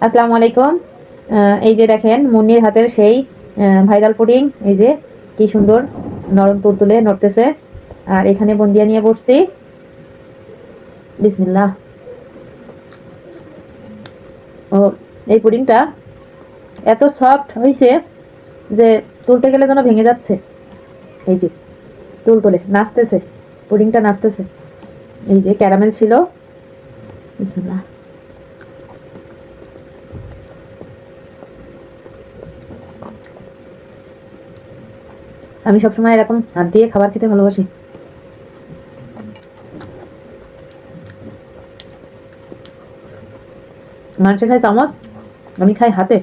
আসসালামু আলাইকুম। এই যে দেখেন মুন্নির হাতের সেই ভাইরাল পুডিং, এই যে কি সুন্দর নরম তুলতুলে নড়তেছে। আর এখানে বুন্দিয়া নিয়ে বসছি। বিসমিল্লাহ। ও, এই পুডিংটা এত সফট হয়েছে যে তুলতে গেলে যেন ভেঙে যাচ্ছে। এই যে তুলতুলে নাচতেছে, পুডিংটা নাচতেছে। এই যে ক্যারামেল ছিল। বিসমিল্লাহ। আমি সবসময় এরকম হাত দিয়ে খাবার খেতে ভালোবাসি। মানুষে খায় চামচ, আমি খাই হাতে।